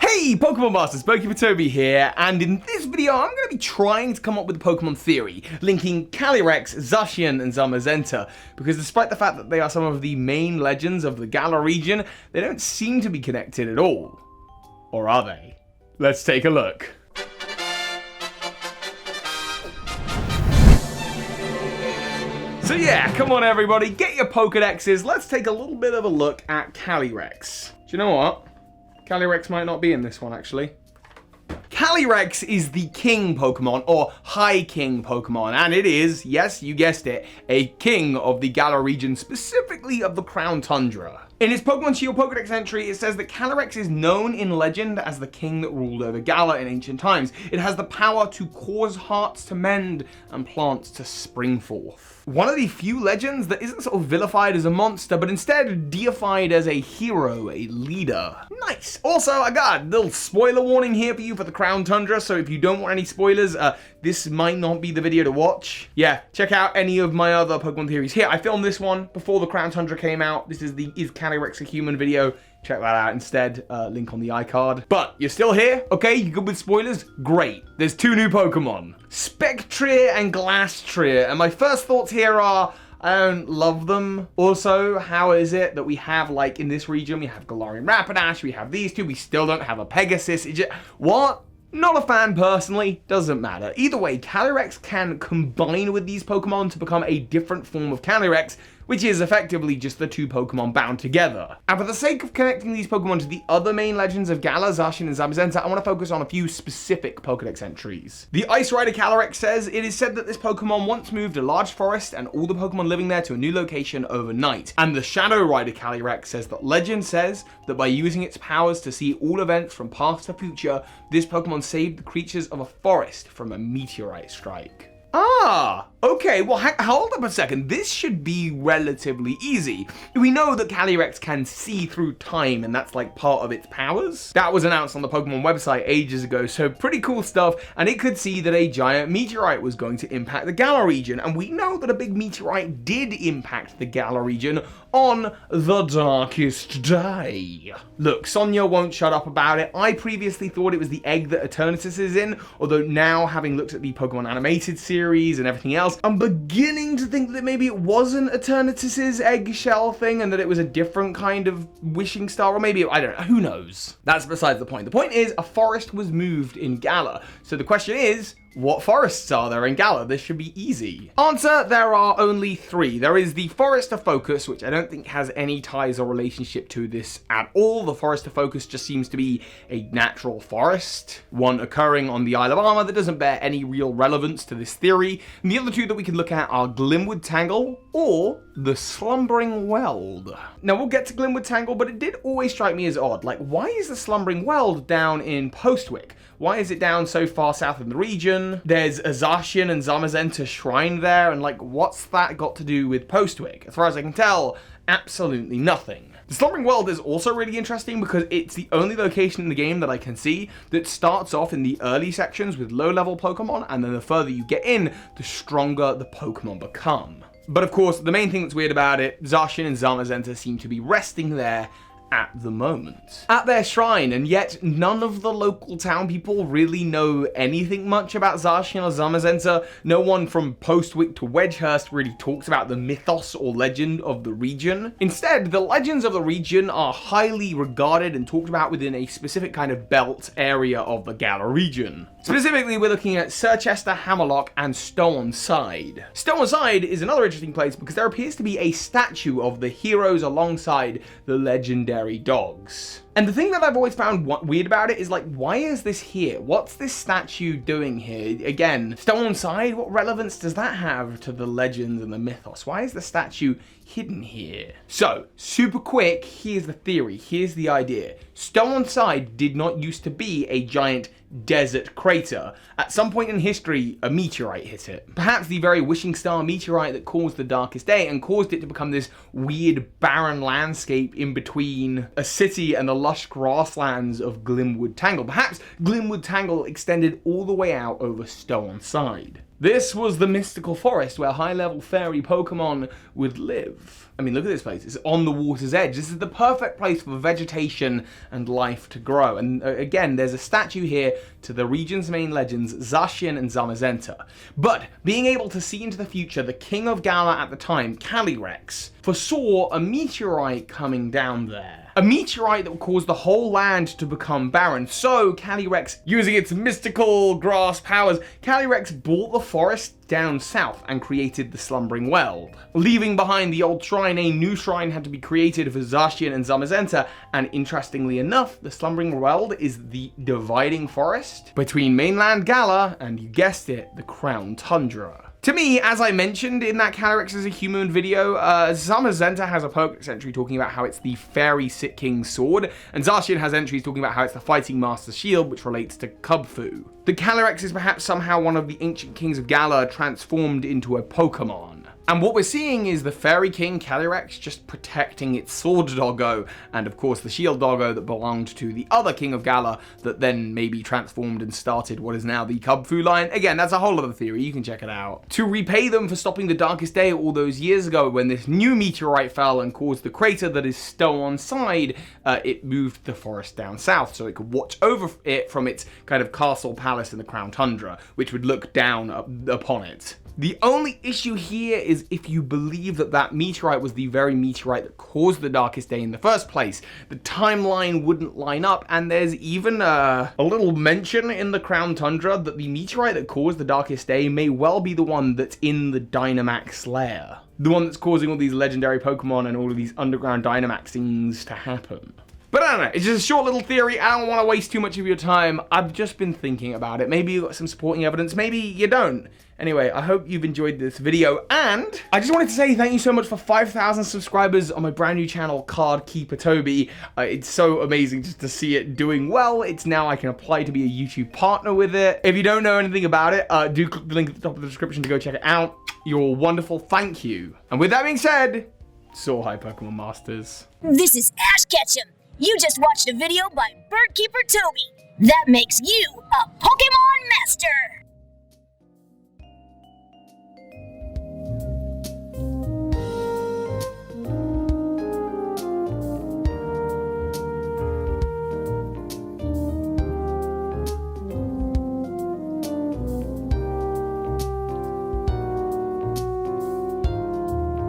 Hey Pokemon Masters, Toby here, and in this video I'm going to be trying to come up with a Pokemon theory linking Calyrex, Zacian, and Zamazenta, because despite the fact that they are some of the main legends of the Galar region, they don't seem to be connected at all. Or are they? Let's take a look. So yeah, come on everybody, get your Pokedexes, let's take a little bit of a look at Calyrex. Do you know what? Calyrex might not be in this one, actually. Calyrex is the king Pokemon, or High King Pokemon, and it is, yes, you guessed it, a king of the Galar region, specifically of the Crown Tundra. In his Pokemon Shield Pokedex entry, it says that Calyrex is known in legend as the king that ruled over Galar in ancient times. It has the power to cause hearts to mend and plants to spring forth. One of the few legends that isn't sort of vilified as a monster, but instead deified as a hero, a leader. Nice. Also, I got a little spoiler warning here for you for the Crown Tundra, so if you don't want any spoilers, this might not be the video to watch. Yeah, check out any of my other Pokemon theories here. I filmed this one before the Crown Tundra came out. This is the Is Calyrex a Human video. Check that out instead, link on the iCard. But you're still here, okay? You good with spoilers? Great. There's two new Pokemon, Spectrier and Glastrier, and my first thoughts here are, I don't love them. Also, how is it that we have, like, in this region, we have Galarian Rapidash, we have these two, we still don't have a Pegasus. What? Not a fan personally, doesn't matter. Either way, Calyrex can combine with these Pokemon to become a different form of Calyrex, which is effectively just the two Pokemon bound together. And for the sake of connecting these Pokemon to the other main legends of Galar, Zacian, and Zamazenta, I want to focus on a few specific Pokedex entries. The Ice Rider Calyrex says, it is said that this Pokemon once moved a large forest and all the Pokemon living there to a new location overnight. And the Shadow Rider Calyrex says that legend says that by using its powers to see all events from past to future, this Pokemon saved the creatures of a forest from a meteorite strike. Ah, okay, well hold up a second, this should be relatively easy. We know that Calyrex can see through time and that's like part of its powers. That was announced on the Pokemon website ages ago, so pretty cool stuff, and it could see that a giant meteorite was going to impact the Galar region, and we know that a big meteorite did impact the Galar region on the darkest day. Look, Sonia won't shut up about it. I previously thought it was the egg that Eternatus is in, although now having looked at the Pokemon animated series and everything else, I'm beginning to think that maybe it wasn't Eternatus's eggshell thing and that it was a different kind of wishing star, or maybe, I don't know, who knows? That's besides the point. The point is, a forest was moved in Galar. So the question is, what forests are there in Galar? This should be easy. Answer, there are only three. There is the Forest of Focus, which I don't think has any ties or relationship to this at all. The Forest of Focus just seems to be a natural forest, one occurring on the Isle of Armor that doesn't bear any real relevance to this theory. And the other two that we can look at are Glimwood Tangle or the Slumbering World. Now we'll get to Glimwood Tangle, but it did always strike me as odd. Like, why is the Slumbering World down in Postwick? Why is it down so far south in the region? There's a Zacian and Zamazenta shrine there, and like, what's that got to do with Postwick? As far as I can tell, absolutely nothing. The Slumbering World is also really interesting because it's the only location in the game that I can see that starts off in the early sections with low-level Pokemon, and then the further you get in, the stronger the Pokemon become. But of course, the main thing that's weird about it, Zacian and Zamazenta seem to be resting there at the moment, at their shrine, and yet none of the local town people really know anything much about Zacian or Zamazenta. No one from Postwick to Wedgehurst really talks about the mythos or legend of the region. Instead, the legends of the region are highly regarded and talked about within a specific kind of belt area of the Galar region. Specifically, we're looking at Circhester, Hammerlock, and Stow-on-Side. Stow-on-Side is another interesting place because there appears to be a statue of the heroes alongside the legendary dogs. And the thing that I've always found weird about it is, like, why is this here? What's this statue doing here? Again, Stow-on-Side, what relevance does that have to the legends and the mythos? Why is the statue hidden here? So, super quick, here's the theory, here's the idea. Stow-on-Side did not used to be a giant desert crater. At some point in history, a meteorite hit it. Perhaps the very wishing star meteorite that caused the darkest day and caused it to become this weird barren landscape in between a city and the lush grasslands of Glimwood Tangle. Perhaps Glimwood Tangle extended all the way out over Stow-on-Side. This was the mystical forest where high-level fairy Pokemon would live. I mean, look at this place. It's on the water's edge. This is the perfect place for vegetation and life to grow. And again, there's a statue here to the region's main legends, Zacian and Zamazenta. But being able to see into the future, the king of Galar at the time, Calyrex, foresaw a meteorite coming down there. A meteorite that would cause the whole land to become barren. So Calyrex, using its mystical grass powers, Calyrex brought the forest down south and created the Slumbering World. Leaving behind the old shrine, a new shrine had to be created for Zacian and Zamazenta, and interestingly enough, the Slumbering World is the dividing forest between mainland Galar and, you guessed it, the Crown Tundra. To me, as I mentioned in that Calyrex is a human video, Zamazenta has a Pokedex entry talking about how it's the Fairy Sit King's sword, and Zacian has entries talking about how it's the Fighting Master's shield, which relates to Kubfu. The Calyrex is perhaps somehow one of the ancient kings of Galar transformed into a Pokemon. And what we're seeing is the Fairy King Calyrex just protecting its sword doggo, and of course the shield doggo that belonged to the other king of Galar that then maybe transformed and started what is now the Kubfu line. Again, that's a whole other theory, you can check it out. To repay them for stopping the Darkest Day all those years ago when this new meteorite fell and caused the crater that is still on side, it moved the forest down south so it could watch over it from its kind of castle palace in the Crown Tundra, which would look down upon it. The only issue here is if you believe that that meteorite was the very meteorite that caused the Darkest Day in the first place, the timeline wouldn't line up, and there's even a little mention in the Crown Tundra that the meteorite that caused the Darkest Day may well be the one that's in the Dynamax lair. The one that's causing all these legendary Pokemon and all of these underground Dynamaxings to happen. But I don't know, it's just a short little theory. I don't want to waste too much of your time. I've just been thinking about it. Maybe you got some supporting evidence, maybe you don't. Anyway, I hope you've enjoyed this video, and I just wanted to say thank you so much for 5,000 subscribers on my brand new channel, Card Keeper Toby. It's so amazing just to see it doing well. It's now I can apply to be a YouTube partner with it. If you don't know anything about it, do click the link at the top of the description to go check it out. You're wonderful, thank you. And with that being said, so hi Pokemon Masters. This is Ash Ketchum. You just watched a video by Birdkeeper Toby. That makes you a Pokemon Master!